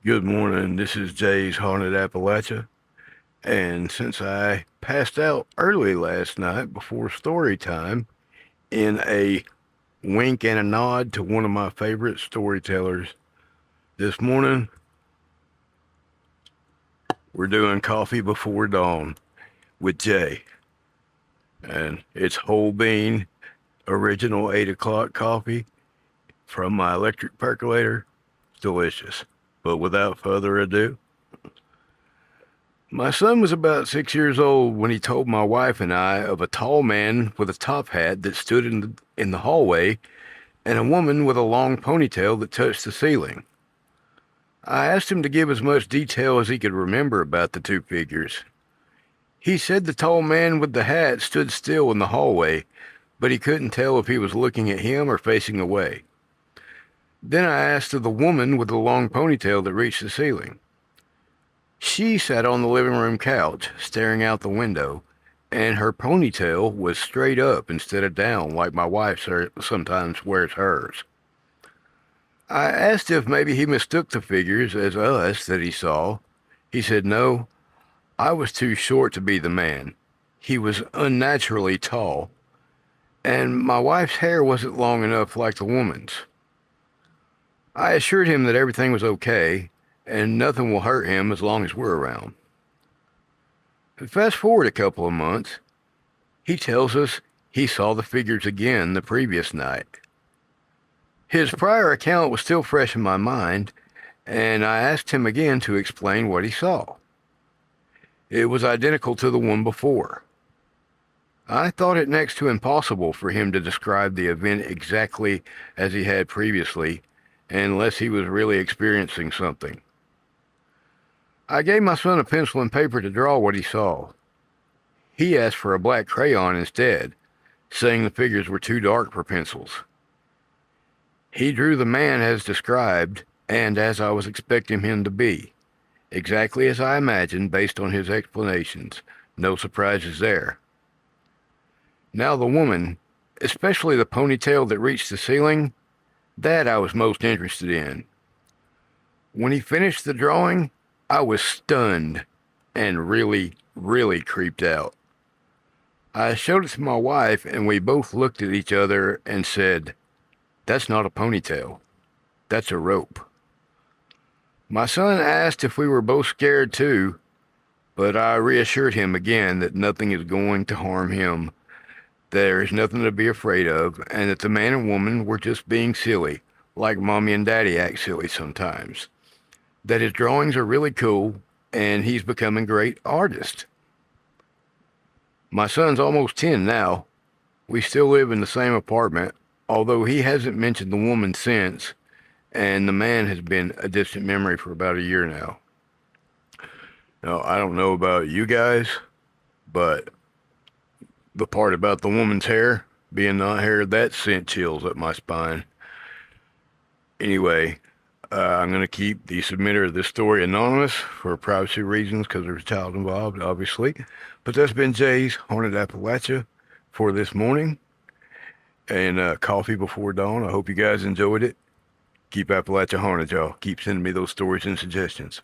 Good morning. This is Jay's Haunted Appalachia. And since I passed out early last night before story time, in a wink and a nod to one of my favorite storytellers, this morning we're doing Coffee Before Dawn with Jay. And it's whole bean, original 8 o'clock coffee from my electric percolator. It's delicious. But without further ado, my son was about 6 years old when he told my wife and I of a tall man with a top hat that stood in the hallway and a woman with a long ponytail that touched the ceiling. I asked him to give as much detail as he could remember about the two figures. He said the tall man with the hat stood still in the hallway, but he couldn't tell if he was looking at him or facing away. Then I asked of the woman with the long ponytail that reached the ceiling. She sat on the living room couch, staring out the window, and her ponytail was straight up instead of down like my wife sometimes wears hers. I asked if maybe he mistook the figures as us that he saw. He said no, I was too short to be the man. He was unnaturally tall, and my wife's hair wasn't long enough like the woman's. I assured him that everything was okay, and nothing will hurt him as long as we're around. Fast forward a couple of months, he tells us he saw the figures again the previous night. His prior account was still fresh in my mind, and I asked him again to explain what he saw. It was identical to the one before. I thought it next to impossible for him to describe the event exactly as he had previously, unless he was really experiencing something. I gave my son a pencil and paper to draw what he saw. He asked for a black crayon instead, saying the figures were too dark for pencils. He drew the man as described, and as I was expecting him to be, exactly as I imagined based on his explanations. No surprises there. Now the woman, especially the ponytail that reached the ceiling, that I was most interested in. When he finished the drawing, I was stunned and really, really creeped out. I showed it to my wife, and we both looked at each other and said, "That's not a ponytail. That's a rope." My son asked if we were both scared too, but I reassured him again that nothing is going to harm him. There is nothing to be afraid of, and that the man and woman were just being silly, like Mommy and Daddy act silly sometimes. That his drawings are really cool, and he's becoming a great artist. My son's almost 10 now. We still live in the same apartment, although he hasn't mentioned the woman since, and the man has been a distant memory for about a year now. Now, I don't know about you guys, but the part about the woman's hair being not hair, that sent chills up my spine. Anyway, I'm going to keep the submitter of this story anonymous for privacy reasons because there's a child involved, obviously. But that's been Jay's Haunted Appalachia for this morning and Coffee Before Dawn. I hope you guys enjoyed it. Keep Appalachia haunted, y'all. Keep sending me those stories and suggestions.